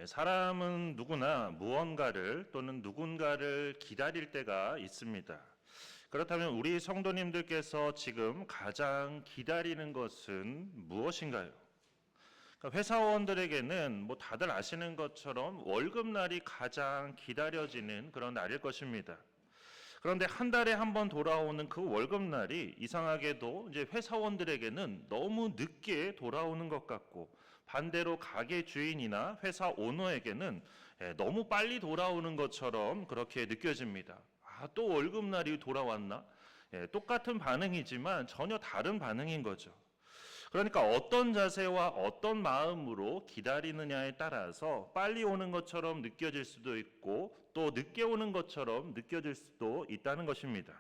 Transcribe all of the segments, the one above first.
사람은 누구나 무언가를 또는 누군가를 기다릴 때가 있습니다. 그렇다면 우리 성도님들께서 지금 가장 기다리는 것은 무엇인가요? 그러니까 회사원들에게는 다들 아시는 것처럼 월급날이 가장 기다려지는 그런 날일 것입니다. 그런데 한 달에 한 번 돌아오는 그 월급날이 이상하게도 이제 회사원들에게는 너무 늦게 돌아오는 것 같고, 반대로 가게 주인이나 회사 오너에게는 너무 빨리 돌아오는 것처럼 그렇게 느껴집니다. 또 월급날이 돌아왔나? 똑같은 반응이지만 전혀 다른 반응인 거죠. 그러니까 어떤 자세와 어떤 마음으로 기다리느냐에 따라서 빨리 오는 것처럼 느껴질 수도 있고 또 늦게 오는 것처럼 느껴질 수도 있다는 것입니다.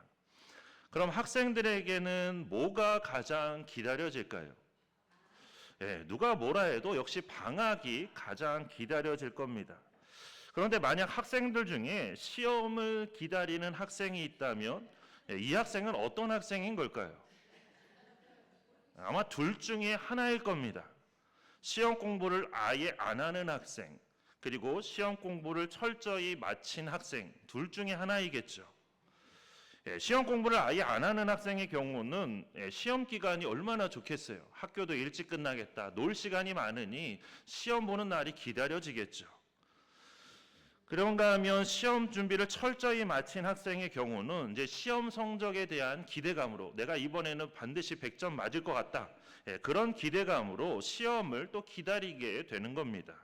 그럼 학생들에게는 뭐가 가장 기다려질까요? 누가 뭐라 해도 역시 방학이 가장 기다려질 겁니다. 그런데 만약 학생들 중에 시험을 기다리는 학생이 있다면 이 학생은 어떤 학생인 걸까요? 아마 둘 중에 하나일 겁니다. 시험 공부를 아예 안 하는 학생, 그리고 시험 공부를 철저히 마친 학생, 둘 중에 하나이겠죠. 시험 공부를 아예 안 하는 학생의 경우는 시험 기간이 얼마나 좋겠어요. 학교도 일찍 끝나겠다. 놀 시간이 많으니 시험 보는 날이 기다려지겠죠. 그런가 하면 시험 준비를 철저히 마친 학생의 경우는 이제 시험 성적에 대한 기대감으로 내가 이번에는 반드시 100점 맞을 것 같다. 그런 기대감으로 시험을 또 기다리게 되는 겁니다.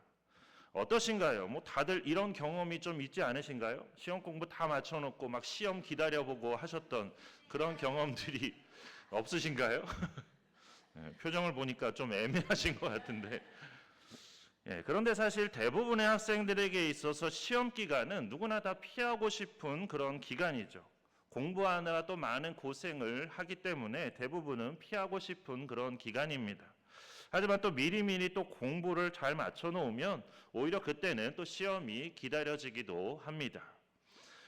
어떠신가요? 다들 이런 경험이 좀 있지 않으신가요? 시험 공부 다 맞춰놓고 막 시험 기다려보고 하셨던 그런 경험들이 없으신가요? 표정을 보니까 좀 애매하신 것 같은데. 그런데 사실 대부분의 학생들에게 있어서 시험 기간은 누구나 다 피하고 싶은 그런 기간이죠. 공부하느라 또 많은 고생을 하기 때문에 대부분은 피하고 싶은 그런 기간입니다. 하지만 또 미리미리 또 공부를 잘 맞춰 놓으면 오히려 그때는 또 시험이 기다려지기도 합니다.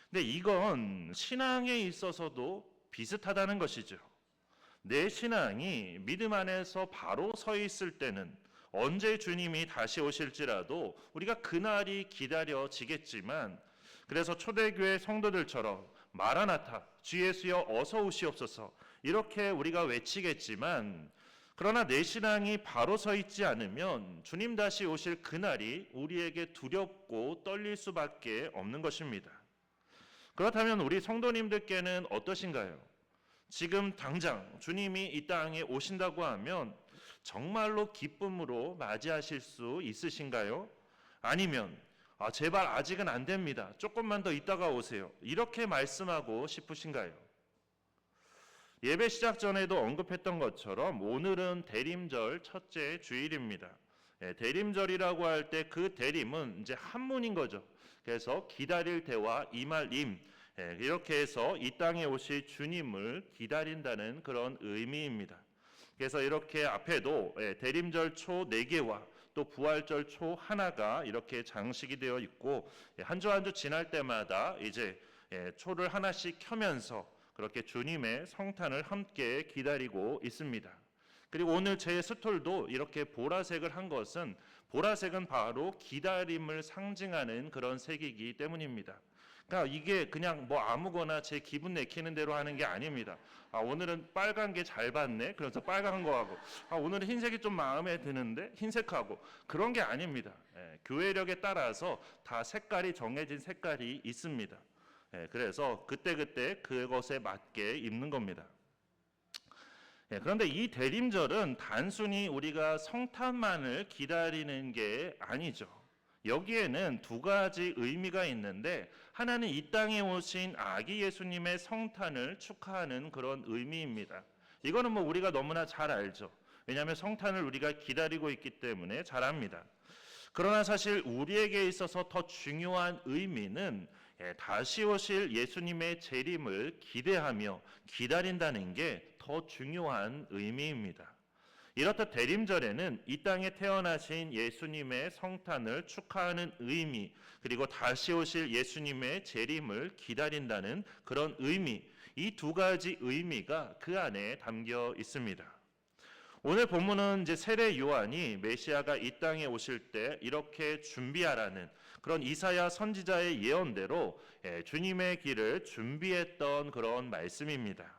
근데 이건 신앙에 있어서도 비슷하다는 것이죠. 내 신앙이 믿음 안에서 바로 서 있을 때는 언제 주님이 다시 오실지라도 우리가 그날이 기다려지겠지만, 그래서 초대교회 성도들처럼 마라나타, 주 예수여 어서 오시옵소서 이렇게 우리가 외치겠지만, 그러나 내 신앙이 바로 서 있지 않으면 주님 다시 오실 그날이 우리에게 두렵고 떨릴 수밖에 없는 것입니다. 그렇다면 우리 성도님들께는 어떠신가요? 지금 당장 주님이 이 땅에 오신다고 하면 정말로 기쁨으로 맞이하실 수 있으신가요? 아니면 제발 아직은 안 됩니다. 조금만 더 있다가 오세요. 이렇게 말씀하고 싶으신가요? 예배 시작 전에도 언급했던 것처럼 오늘은 대림절 첫째 주일입니다. 대림절이라고 할 때 그 대림은 이제 한문인 거죠. 그래서 기다릴 때와 임할 임, 이렇게 해서 이 땅에 오실 주님을 기다린다는 그런 의미입니다. 그래서 이렇게 앞에도 대림절 초 4개와 또 부활절 초 하나가 이렇게 장식이 되어 있고, 한 주 한 주 지날 때마다 이제 초를 하나씩 켜면서 그렇게 주님의 성탄을 함께 기다리고 있습니다. 그리고 오늘 제 스톨도 이렇게 보라색을 한 것은, 보라색은 바로 기다림을 상징하는 그런 색이기 때문입니다. 그러니까 이게 그냥 아무거나 제 기분 내키는 대로 하는 게 아닙니다. 오늘은 빨간 게 잘 봤네. 그래서 빨간 거 하고, 오늘은 흰색이 좀 마음에 드는데 흰색하고, 그런 게 아닙니다. 교회력에 따라서 다 색깔이 정해진 색깔이 있습니다. 그래서 그때그때 그것에 맞게 입는 겁니다. 그런데 이 대림절은 단순히 우리가 성탄만을 기다리는 게 아니죠. 여기에는 두 가지 의미가 있는데, 하나는 이 땅에 오신 아기 예수님의 성탄을 축하하는 그런 의미입니다. 이거는 우리가 너무나 잘 알죠. 왜냐하면 성탄을 우리가 기다리고 있기 때문에 잘 압니다. 그러나 사실 우리에게 있어서 더 중요한 의미는 다시 오실 예수님의 재림을 기대하며 기다린다는 게 더 중요한 의미입니다. 이렇듯 대림절에는 이 땅에 태어나신 예수님의 성탄을 축하하는 의미, 그리고 다시 오실 예수님의 재림을 기다린다는 그런 의미, 이 두 가지 의미가 그 안에 담겨 있습니다. 오늘 본문은 이제 세례 요한이 메시아가 이 땅에 오실 때 이렇게 준비하라는 그런 이사야 선지자의 예언대로 주님의 길을 준비했던 그런 말씀입니다.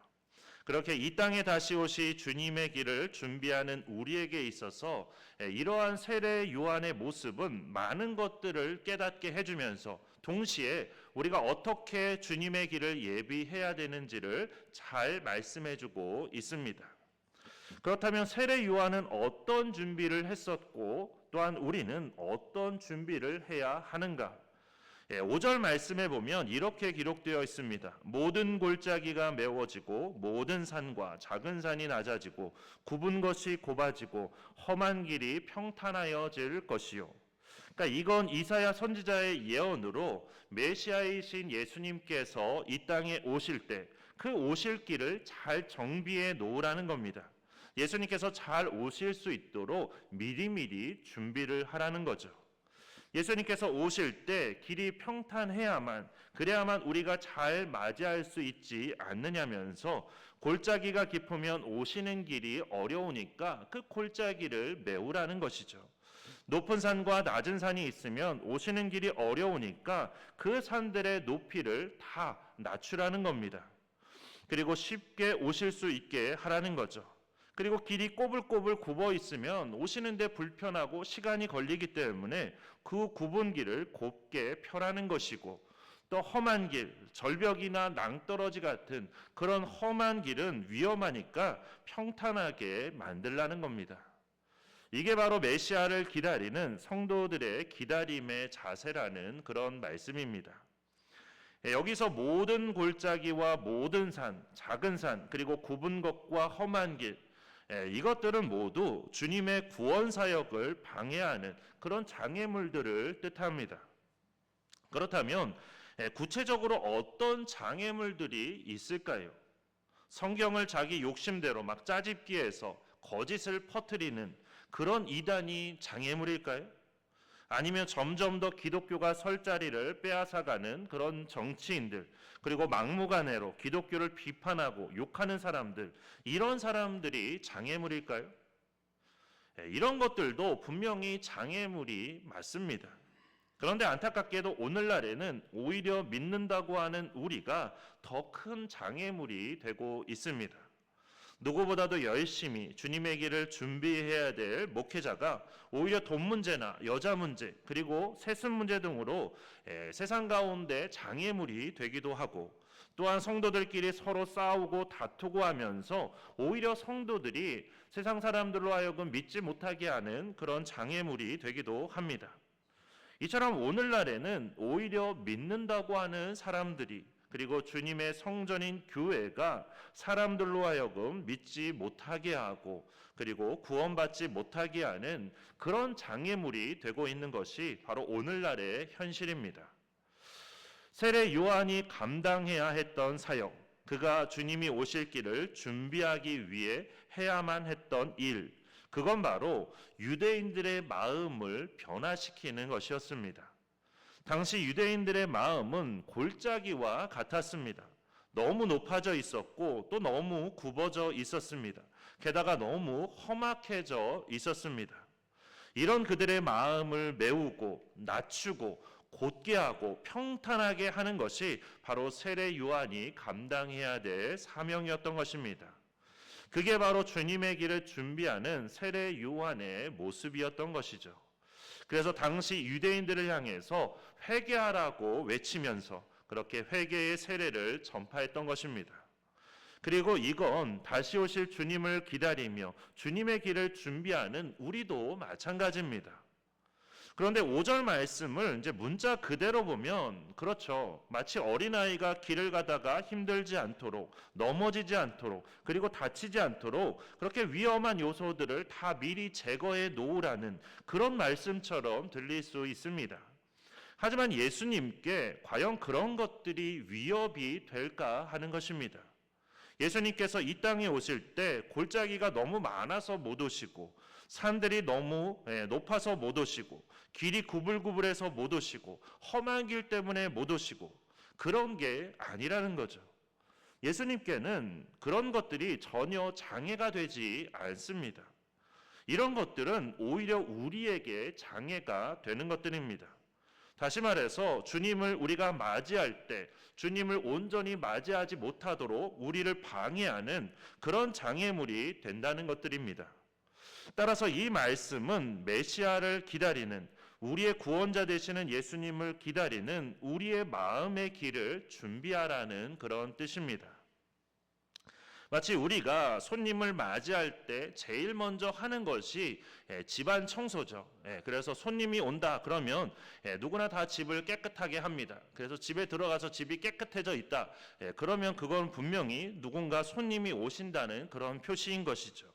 그렇게 이 땅에 다시 오시 주님의 길을 준비하는 우리에게 있어서 이러한 세례 요한의 모습은 많은 것들을 깨닫게 해주면서 동시에 우리가 어떻게 주님의 길을 예비해야 되는지를 잘 말씀해주고 있습니다. 그렇다면 세례 요한은 어떤 준비를 했었고 또한 우리는 어떤 준비를 해야 하는가? 5절 말씀에 보면 이렇게 기록되어 있습니다. 모든 골짜기가 메워지고 모든 산과 작은 산이 낮아지고 굽은 것이 좁아지고 험한 길이 평탄하여질 것이요. 그러니까 이건 이사야 선지자의 예언으로 메시아이신 예수님께서 이 땅에 오실 때 그 오실 길을 잘 정비해 놓으라는 겁니다. 예수님께서 잘 오실 수 있도록 미리미리 준비를 하라는 거죠. 예수님께서 오실 때 길이 평탄해야만 그래야만 우리가 잘 맞이할 수 있지 않느냐면서 골짜기가 깊으면 오시는 길이 어려우니까 그 골짜기를 메우라는 것이죠. 높은 산과 낮은 산이 있으면 오시는 길이 어려우니까 그 산들의 높이를 다 낮추라는 겁니다. 그리고 쉽게 오실 수 있게 하라는 거죠. 그리고 길이 꼬불꼬불 굽어 있으면 오시는데 불편하고 시간이 걸리기 때문에 그 굽은 길을 곱게 펴라는 것이고, 또 험한 길, 절벽이나 낭떠러지 같은 그런 험한 길은 위험하니까 평탄하게 만들라는 겁니다. 이게 바로 메시아를 기다리는 성도들의 기다림의 자세라는 그런 말씀입니다. 여기서 모든 골짜기와 모든 산, 작은 산, 그리고 굽은 것과 험한 길, 이것들은 모두 주님의 구원 사역을 방해하는 그런 장애물들을 뜻합니다. 그렇다면 구체적으로 어떤 장애물들이 있을까요? 성경을 자기 욕심대로 막 짜집기해서 거짓을 퍼뜨리는 그런 이단이 장애물일까요? 아니면 점점 더 기독교가 설 자리를 빼앗아가는 그런 정치인들, 그리고 막무가내로 기독교를 비판하고 욕하는 사람들, 이런 사람들이 장애물일까요? 이런 것들도 분명히 장애물이 맞습니다. 그런데 안타깝게도 오늘날에는 오히려 믿는다고 하는 우리가 더 큰 장애물이 되고 있습니다. 누구보다도 열심히 주님의 길을 준비해야 될 목회자가 오히려 돈 문제나 여자 문제 그리고 세습 문제 등으로 세상 가운데 장애물이 되기도 하고, 또한 성도들끼리 서로 싸우고 다투고 하면서 오히려 성도들이 세상 사람들로 하여금 믿지 못하게 하는 그런 장애물이 되기도 합니다. 이처럼 오늘날에는 오히려 믿는다고 하는 사람들이, 그리고 주님의 성전인 교회가 사람들로 하여금 믿지 못하게 하고 그리고 구원받지 못하게 하는 그런 장애물이 되고 있는 것이 바로 오늘날의 현실입니다. 세례 요한이 감당해야 했던 사역, 그가 주님이 오실 길을 준비하기 위해 해야만 했던 일, 그건 바로 유대인들의 마음을 변화시키는 것이었습니다. 당시 유대인들의 마음은 골짜기와 같았습니다. 너무 높아져 있었고 또 너무 굽어져 있었습니다. 게다가 너무 험악해져 있었습니다. 이런 그들의 마음을 메우고 낮추고 곧게 하고 평탄하게 하는 것이 바로 세례 요한이 감당해야 될 사명이었던 것입니다. 그게 바로 주님의 길을 준비하는 세례 요한의 모습이었던 것이죠. 그래서 당시 유대인들을 향해서 회개하라고 외치면서 그렇게 회개의 세례를 전파했던 것입니다. 그리고 이건 다시 오실 주님을 기다리며 주님의 길을 준비하는 우리도 마찬가지입니다. 그런데 5절 말씀을 이제 문자 그대로 보면 그렇죠. 마치 어린아이가 길을 가다가 힘들지 않도록, 넘어지지 않도록, 그리고 다치지 않도록 그렇게 위험한 요소들을 다 미리 제거해 놓으라는 그런 말씀처럼 들릴 수 있습니다. 하지만 예수님께 과연 그런 것들이 위협이 될까 하는 것입니다. 예수님께서 이 땅에 오실 때 골짜기가 너무 많아서 못 오시고, 산들이 너무 높아서 못 오시고, 길이 구불구불해서 못 오시고, 험한 길 때문에 못 오시고, 그런 게 아니라는 거죠. 예수님께는 그런 것들이 전혀 장애가 되지 않습니다. 이런 것들은 오히려 우리에게 장애가 되는 것들입니다. 다시 말해서 주님을 우리가 맞이할 때 주님을 온전히 맞이하지 못하도록 우리를 방해하는 그런 장애물이 된다는 것들입니다. 따라서 이 말씀은 메시아를 기다리는, 우리의 구원자 되시는 예수님을 기다리는 우리의 마음의 길을 준비하라는 그런 뜻입니다. 마치 우리가 손님을 맞이할 때 제일 먼저 하는 것이 집안 청소죠. 그래서 손님이 온다 그러면 누구나 다 집을 깨끗하게 합니다. 그래서 집에 들어가서 집이 깨끗해져 있다. 그러면 그건 분명히 누군가 손님이 오신다는 그런 표시인 것이죠.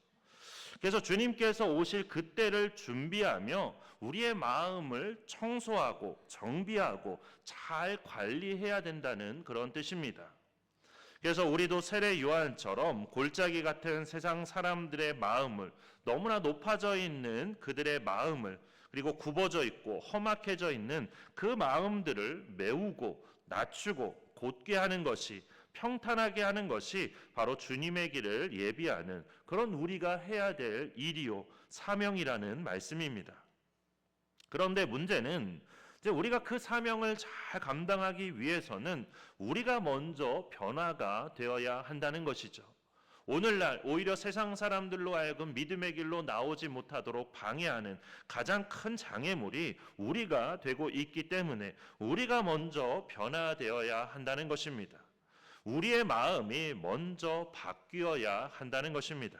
그래서 주님께서 오실 그때를 준비하며 우리의 마음을 청소하고 정비하고 잘 관리해야 된다는 그런 뜻입니다. 그래서 우리도 세례 요한처럼 골짜기 같은 세상 사람들의 마음을, 너무나 높아져 있는 그들의 마음을, 그리고 굽어져 있고 험악해져 있는 그 마음들을 메우고 낮추고 곧게 하는 것이, 평탄하게 하는 것이 바로 주님의 길을 예비하는 그런 우리가 해야 될 일이요 사명이라는 말씀입니다. 그런데 문제는 이제 우리가 그 사명을 잘 감당하기 위해서는 우리가 먼저 변화가 되어야 한다는 것이죠. 오늘날 오히려 세상 사람들로 하여금 믿음의 길로 나오지 못하도록 방해하는 가장 큰 장애물이 우리가 되고 있기 때문에 우리가 먼저 변화되어야 한다는 것입니다. 우리의 마음이 먼저 바뀌어야 한다는 것입니다.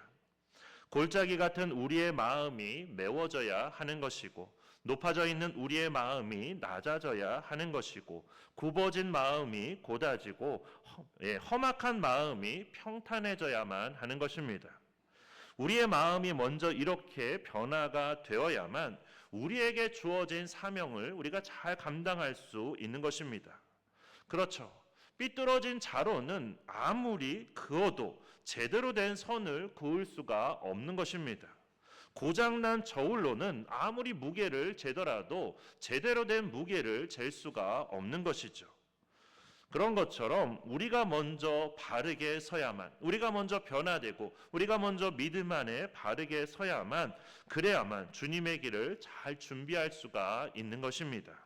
골짜기 같은 우리의 마음이 메워져야 하는 것이고, 높아져 있는 우리의 마음이 낮아져야 하는 것이고, 굽어진 마음이 곧아지고 험악한 마음이 평탄해져야만 하는 것입니다. 우리의 마음이 먼저 이렇게 변화가 되어야만 우리에게 주어진 사명을 우리가 잘 감당할 수 있는 것입니다. 그렇죠. 삐뚤어진 자로는 아무리 그어도 제대로 된 선을 그을 수가 없는 것입니다. 고장난 저울로는 아무리 무게를 재더라도 제대로 된 무게를 잴 수가 없는 것이죠. 그런 것처럼 우리가 먼저 바르게 서야만, 우리가 먼저 변화되고 우리가 먼저 믿음 안에 바르게 서야만, 그래야만 주님의 길을 잘 준비할 수가 있는 것입니다.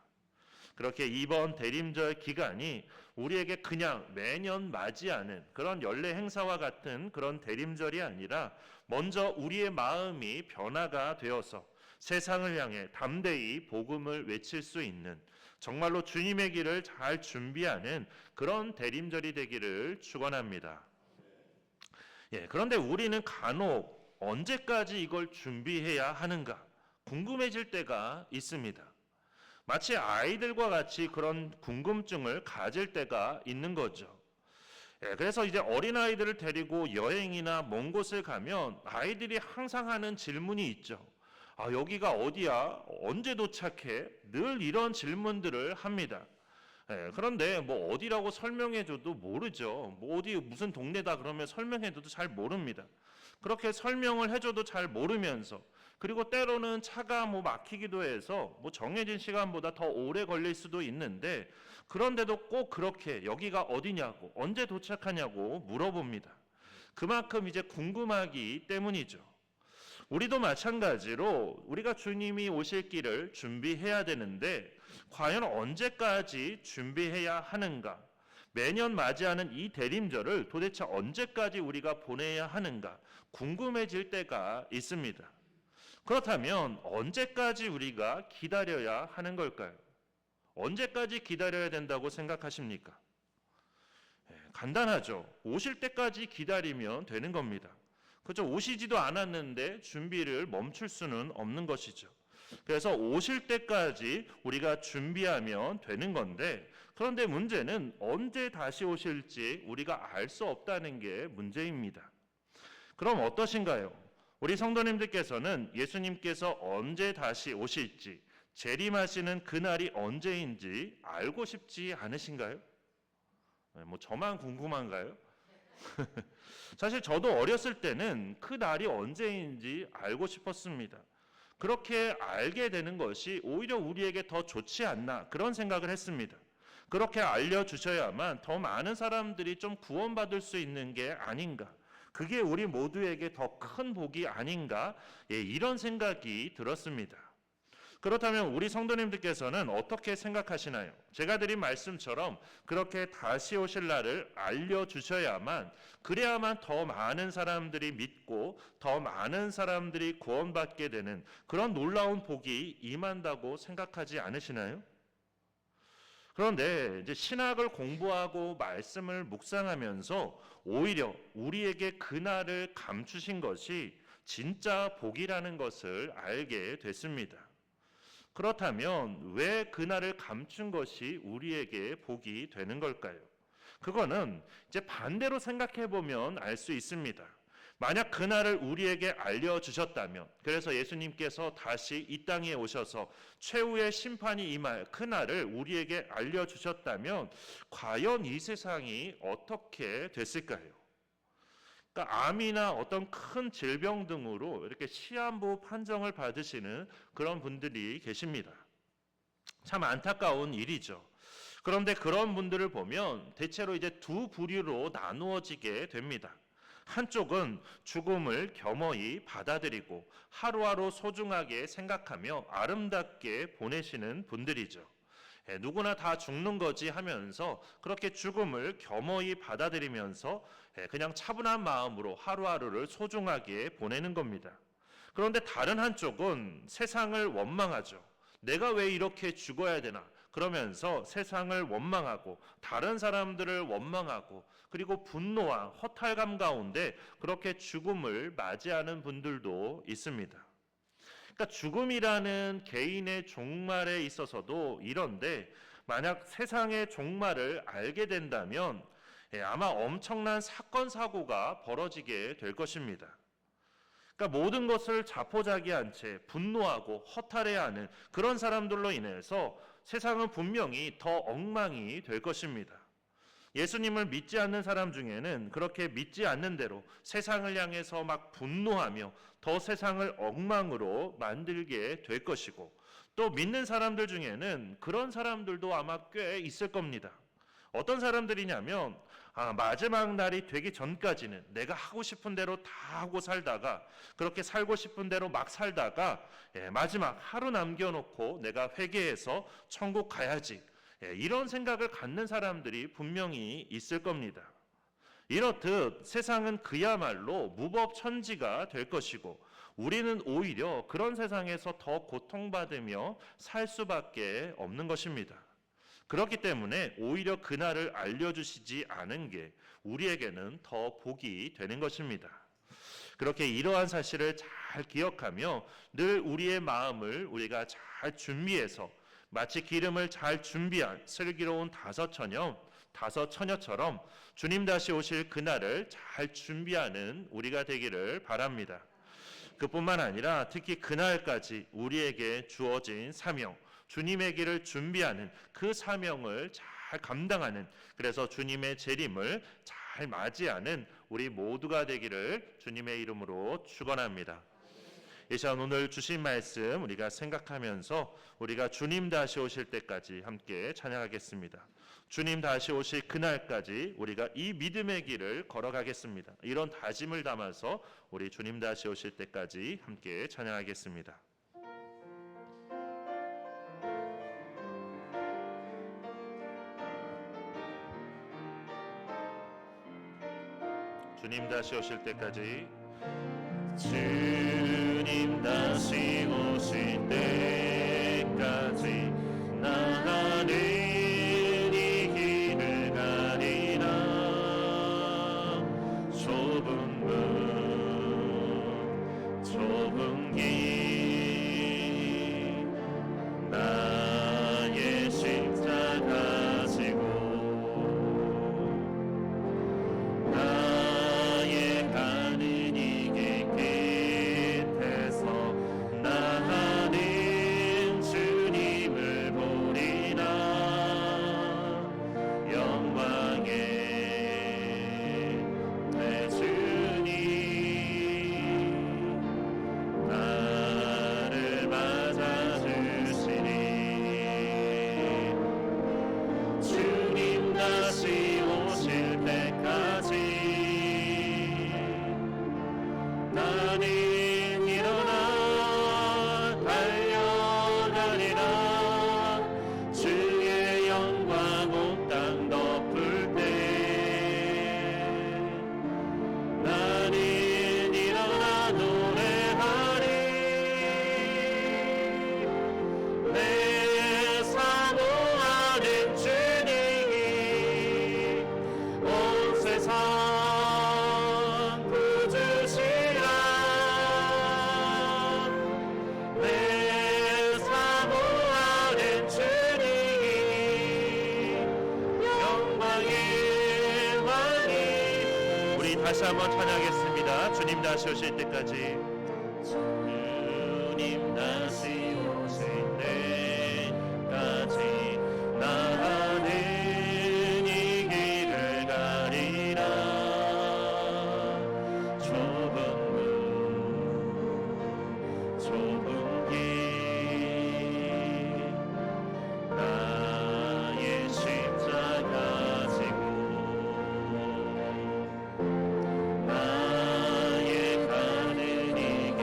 그렇게 이번 대림절 기간이 우리에게 그냥 매년 맞이하는 그런 연례 행사와 같은 그런 대림절이 아니라 먼저 우리의 마음이 변화가 되어서 세상을 향해 담대히 복음을 외칠 수 있는, 정말로 주님의 길을 잘 준비하는 그런 대림절이 되기를 축원합니다. 그런데 우리는 간혹 언제까지 이걸 준비해야 하는가 궁금해질 때가 있습니다. 마치 아이들과 같이 그런 궁금증을 가질 때가 있는 거죠. 그래서 이제 어린아이들을 데리고 여행이나 먼 곳을 가면 아이들이 항상 하는 질문이 있죠. 여기가 어디야? 언제 도착해? 늘 이런 질문들을 합니다. 그런데 뭐 어디라고 설명해줘도 모르죠. 뭐 어디 무슨 동네다 그러면 설명해줘도 잘 모릅니다. 그렇게 설명을 해줘도 잘 모르면서, 그리고 때로는 차가 막히기도 해서 정해진 시간보다 더 오래 걸릴 수도 있는데, 그런데도 꼭 그렇게 여기가 어디냐고, 언제 도착하냐고 물어봅니다. 그만큼 이제 궁금하기 때문이죠. 우리도 마찬가지로 우리가 주님이 오실 길을 준비해야 되는데 과연 언제까지 준비해야 하는가? 매년 맞이하는 이 대림절을 도대체 언제까지 우리가 보내야 하는가 궁금해질 때가 있습니다. 그렇다면 언제까지 우리가 기다려야 하는 걸까요? 언제까지 기다려야 된다고 생각하십니까? 간단하죠. 오실 때까지 기다리면 되는 겁니다. 그죠? 오시지도 않았는데 준비를 멈출 수는 없는 것이죠. 그래서 오실 때까지 우리가 준비하면 되는 건데, 그런데 문제는 언제 다시 오실지 우리가 알 수 없다는 게 문제입니다. 그럼 어떠신가요? 우리 성도님들께서는 예수님께서 언제 다시 오실지, 재림하시는 그날이 언제인지 알고 싶지 않으신가요? 저만 궁금한가요? 사실 저도 어렸을 때는 그 날이 언제인지 알고 싶었습니다. 그렇게 알게 되는 것이 오히려 우리에게 더 좋지 않나 그런 생각을 했습니다. 그렇게 알려주셔야만 더 많은 사람들이 좀 구원받을 수 있는 게 아닌가, 그게 우리 모두에게 더 큰 복이 아닌가, 이런 생각이 들었습니다. 그렇다면 우리 성도님들께서는 어떻게 생각하시나요? 제가 드린 말씀처럼 그렇게 다시 오실 날을 알려주셔야만, 그래야만 더 많은 사람들이 믿고 더 많은 사람들이 구원받게 되는 그런 놀라운 복이 임한다고 생각하지 않으시나요? 그런데 이제 신학을 공부하고 말씀을 묵상하면서 오히려 우리에게 그날을 감추신 것이 진짜 복이라는 것을 알게 됐습니다. 그렇다면 왜 그날을 감춘 것이 우리에게 복이 되는 걸까요? 그거는 이제 반대로 생각해 보면 알 수 있습니다. 만약 그날을 우리에게 알려주셨다면, 그래서 예수님께서 다시 이 땅에 오셔서 최후의 심판이 임할 그날을 우리에게 알려주셨다면 과연 이 세상이 어떻게 됐을까요? 그러니까 암이나 어떤 큰 질병 등으로 이렇게 시한부 판정을 받으시는 그런 분들이 계십니다. 참 안타까운 일이죠. 그런데 그런 분들을 보면 대체로 이제 두 부류로 나누어지게 됩니다. 한쪽은 죽음을 겸허히 받아들이고 하루하루 소중하게 생각하며 아름답게 보내시는 분들이죠. 누구나 다 죽는 거지 하면서 그렇게 죽음을 겸허히 받아들이면서 그냥 차분한 마음으로 하루하루를 소중하게 보내는 겁니다. 그런데 다른 한쪽은 세상을 원망하죠. 내가 왜 이렇게 죽어야 되나? 그러면서 세상을 원망하고 다른 사람들을 원망하고 그리고 분노와 허탈감 가운데 그렇게 죽음을 맞이하는 분들도 있습니다. 그러니까 죽음이라는 개인의 종말에 있어서도 이런데, 만약 세상의 종말을 알게 된다면 아마 엄청난 사건 사고가 벌어지게 될 것입니다. 그러니까 모든 것을 자포자기한 채 분노하고 허탈해하는 그런 사람들로 인해서 세상은 분명히 더 엉망이 될 것입니다. 예수님을 믿지 않는 사람 중에는 그렇게 믿지 않는 대로 세상을 향해서 막 분노하며 더 세상을 엉망으로 만들게 될 것이고, 또 믿는 사람들 중에는 그런 사람들도 아마 꽤 있을 겁니다. 어떤 사람들이냐면 마지막 날이 되기 전까지는 내가 하고 싶은 대로 다 하고 살다가, 그렇게 살고 싶은 대로 막 살다가 마지막 하루 남겨놓고 내가 회개해서 천국 가야지, 이런 생각을 갖는 사람들이 분명히 있을 겁니다. 이렇듯 세상은 그야말로 무법천지가 될 것이고 우리는 오히려 그런 세상에서 더 고통받으며 살 수밖에 없는 것입니다. 그렇기 때문에 오히려 그날을 알려주시지 않은 게 우리에게는 더 복이 되는 것입니다. 그렇게 이러한 사실을 잘 기억하며 늘 우리의 마음을 우리가 잘 준비해서 마치 기름을 잘 준비한 슬기로운 다섯 처녀처럼 주님 다시 오실 그날을 잘 준비하는 우리가 되기를 바랍니다. 그뿐만 아니라 특히 그날까지 우리에게 주어진 사명, 주님의 길을 준비하는 그 사명을 잘 감당하는, 그래서 주님의 재림을 잘 맞이하는 우리 모두가 되기를 주님의 이름으로 축원합니다. 이 시간 오늘 주신 말씀 우리가 생각하면서 우리가 주님 다시 오실 때까지 함께 찬양하겠습니다. 주님 다시 오실 그날까지 우리가 이 믿음의 길을 걸어가겠습니다. 이런 다짐을 담아서 우리 주님 다시 오실 때까지 함께 찬양하겠습니다. 주님 다시 오실 때까지, 주님 다시 오실 때까지 나는 이 길을 가리라. 좁은 문 좁은 길 나의 십자가 지고 나의 가는 이 길 끝에서 나 다시 한번 찬양하겠습니다. 주님 다시 오실 때까지. 주님 다시 오실 때까지 나는 이 길을 가리라. 좁은 길 나의 십자가 지고 나의 가는 이 길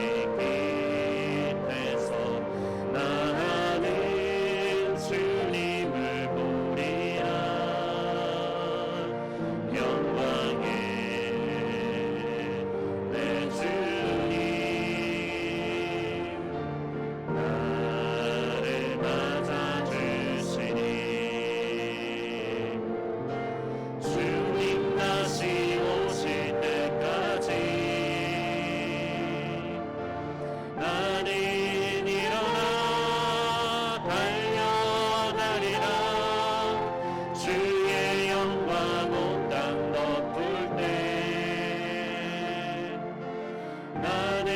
끝에서 나는 주님을 보리라. 영광의 내 주님 나를 맞아주시니. 주님 다시 오실 때까지 나는 일어나 달려가리라. 주의 영광 온 땅 덮을 때 나는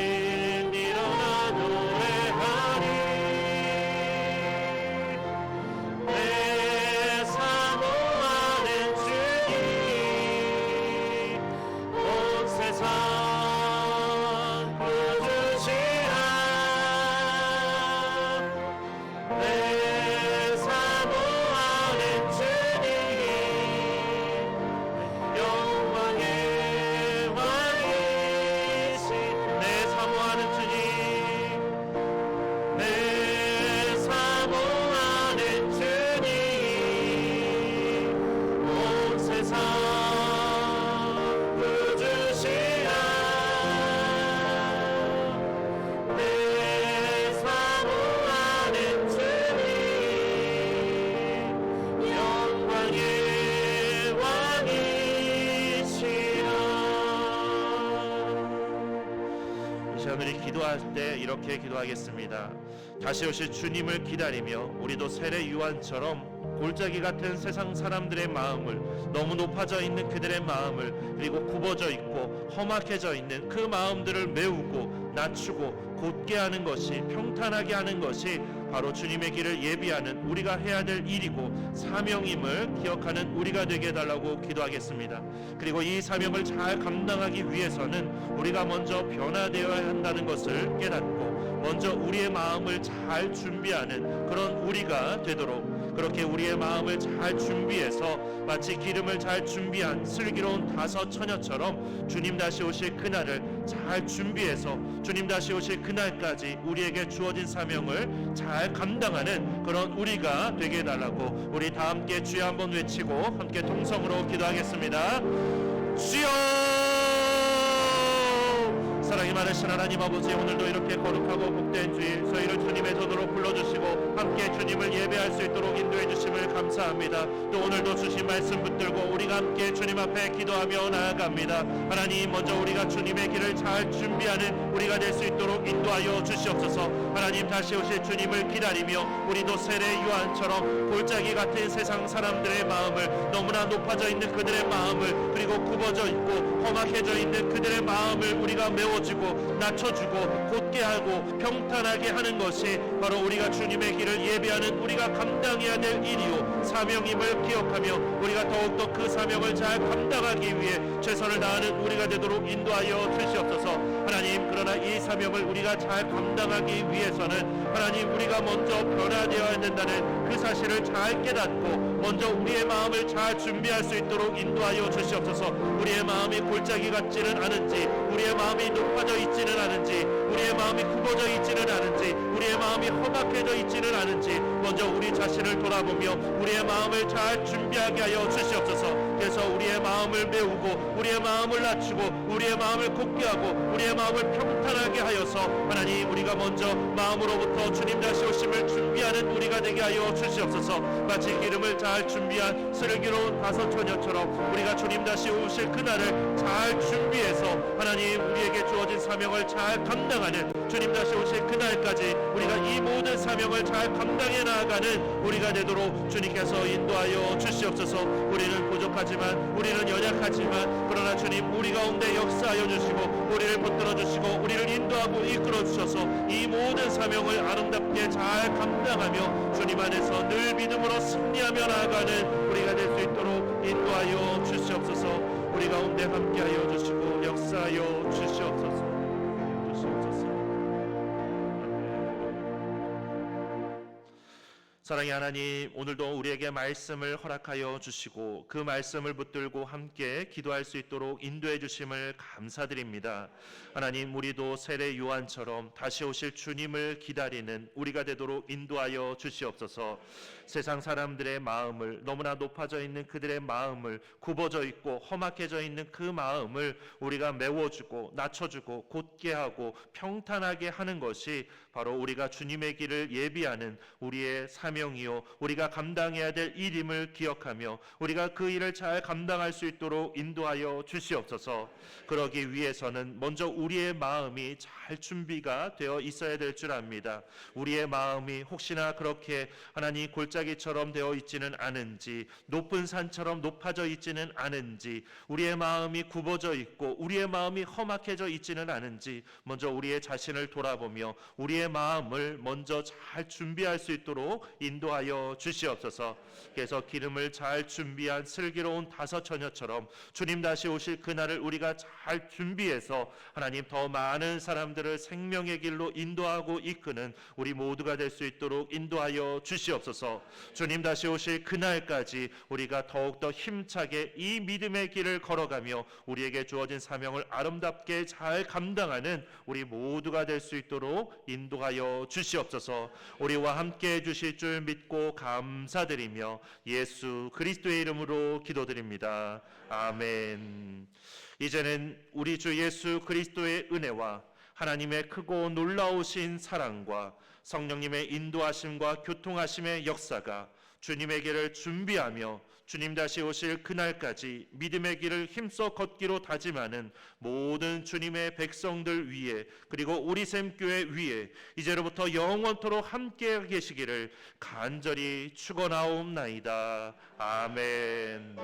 일어나 노래하리. 내 사모하는 주님 온 세상 구주시라. 내 사모하는 주님 영광의 왕이시. 내 사모하는 주님 내 사모하는 주님 온 세상 구주시라. 내 사모하는 주님 영광의 왕이시라. 이 시간 우리 기도할 때 이렇게 기도하겠습니다. 다시 오실 주님을 기다리며 우리도 세례 요한처럼 골짜기 같은 세상 사람들의 마음을, 너무 높아져 있는 그들의 마음을, 그리고 굽어져 있고 험악해져 있는 그 마음들을 메우고 낮추고 곧게 하는 것이, 평탄하게 하는 것이 바로 주님의 길을 예비하는 우리가 해야 될 일이고 사명임을 기억하는 우리가 되게 해달라고 기도하겠습니다. 그리고 이 사명을 잘 감당하기 위해서는 우리가 먼저 변화되어야 한다는 것을 깨닫고 먼저 우리의 마음을 잘 준비하는 그런 우리가 되도록, 그렇게 우리의 마음을 잘 준비해서 마치 기름을 잘 준비한 슬기로운 다섯 처녀처럼 주님 다시 오실 그날을 잘 준비해서 주님 다시 오실 그날까지 우리에게 주어진 사명을 잘 감당하는 그런 우리가 되게 해달라고 우리 다 함께 주여 한번 외치고 함께 통성으로 기도하겠습니다. 주여! 사랑이 많으신 하나님 아버지, 오늘도 이렇게 거룩하고 복된 주일 저희를 주님의 전으로 불러주시고 함께 주님을 예배할 수 있도록 인도해 주심을 감사합니다. 또 오늘도 주신 말씀 붙들고 우리가 함께 주님 앞에 기도하며 나아갑니다. 하나님, 먼저 우리가 주님의 길을 잘 준비하는 우리가 될 수 있도록 인도하여 주시옵소서. 하나님, 다시 오실 주님을 기다리며 우리도 세례 요한처럼 골짜기 같은 세상 사람들의 마음을, 너무나 높아져 있는 그들의 마음을, 그리고 굽어져 있고 험악해져 있는 그들의 마음을 우리가 메워주고 낮춰주고 곧게 하고 평탄하게 하는 것이 바로 우리가 주님의 길을 예비하는 우리가 감당해야 될 일이요 사명임을 기억하며 우리가 더욱더 그 사명을 잘 감당하기 위해 최선을 다하는 우리가 되도록 인도하여 주시옵소서. 하나님, 그러나 이 사명을 우리가 잘 감당하기 위해서는 하나님, 우리가 먼저 변화되어야 된다는 그 사실을 잘 깨닫고 먼저 우리의 마음을 잘 준비할 수 있도록 인도하여 주시옵소서. 우리의 마음이 골짜기 같지는 않은지, 우리의 마음이 높아져 있지는 않은지, 우리의 마음이 굽어져 있지는 않은지, 우리의 마음이 험악해져 있지는 않은지 먼저 우리 자신을 돌아보며 우리의 마음을 잘 준비하게 하여 주시옵소서. 그래서 우리의 마음을 메우고 우리의 마음을 낮추고 우리의 마음을 곧게 하고 우리의 마음을 평탄하게 하여서 하나님, 우리가 먼저 마음으로부터 주님 다시 오심을 준비하는 우리가 되게 하여 주시옵소서. 마치 기름을 잘 준비한 슬기로운 다섯 처녀처럼 우리가 주님 다시 오실 그날을 잘 준비해서 하나님, 우리에게 주어진 사명을 잘 감당하는 주님 다시 오실 그날까지 우리가 이 모든 사명을 잘 감당해 나아가는 우리가 되도록 주님께서 인도하여 주시옵소서. 우리는 부족하지만, 우리는 연약하지만, 그러나 주님 우리 가운데 역사하여 주시고 우리를 붙들어 주시고 우리를 인도하고 이끌어 주셔서 이 모든 사명을 아름답게 잘 감당하며 주님 안에서 늘 믿음으로 승리하며 나아가는 우리가 될 수 있도록 인도하여 주시옵소서. 우리 가운데 함께하여 주시고 역사하여 주시옵소서. 사랑의 하나님, 오늘도 우리에게 말씀을 허락하여 주시고 그 말씀을 붙들고 함께 기도할 수 있도록 인도해 주심을 감사드립니다. 하나님, 우리도 세례 요한처럼 다시 오실 주님을 기다리는 우리가 되도록 인도하여 주시옵소서. 세상 사람들의 마음을, 너무나 높아져 있는 그들의 마음을, 굽어져 있고 험악해져 있는 그 마음을 우리가 메워주고 낮춰주고 곧게 하고 평탄하게 하는 것이 바로 우리가 주님의 길을 예비하는 우리의 사명이요, 우리가 감당해야 될 일임을 기억하며 우리가 그 일을 잘 감당할 수 있도록 인도하여 주시옵소서. 그러기 위해서는 먼저 우리의 마음이 잘 준비가 되어 있어야 될 줄 압니다. 우리의 마음이 혹시나 그렇게 하나님 골짜기처럼 되어 있지는 않은지, 높은 산처럼 높아져 있지는 않은지, 우리의 마음이 굽어져 있고 우리의 마음이 험악해져 있지는 않은지 먼저 우리의 자신을 돌아보며 우리의 마음을 먼저 잘 준비할 수 있도록 인도하여 주시옵소서. 그래서 기름을 잘 준비한 슬기로운 다섯 처녀처럼 주님 다시 오실 그날을 우리가 잘 준비해서 하나님 더 많은 사람들을 생명의 길로 인도하고 이끄는 우리 모두가 될 수 있도록 인도하여 주시옵소서. 주님 다시 오실 그날까지 우리가 더욱더 힘차게 이 믿음의 길을 걸어가며 우리에게 주어진 사명을 아름답게 잘 감당하는 우리 모두가 될 수 있도록 인도하여 주시옵소서. 우리와 함께 해주실 줄 믿고 감사드리며 예수 그리스도의 이름으로 기도드립니다. 아멘. 이제는 우리 주 예수 그리스도의 은혜와 하나님의 크고 놀라우신 사랑과 성령님의 인도하심과 교통하심의 역사가 주님의 길을 준비하며 주님 다시 오실 그날까지 믿음의 길을 힘써 걷기로 다짐하는 모든 주님의 백성들 위에, 그리고 우리 샘교회 위에 이제로부터 영원토록 함께 계시기를 간절히 축원하옵나이다. 아멘.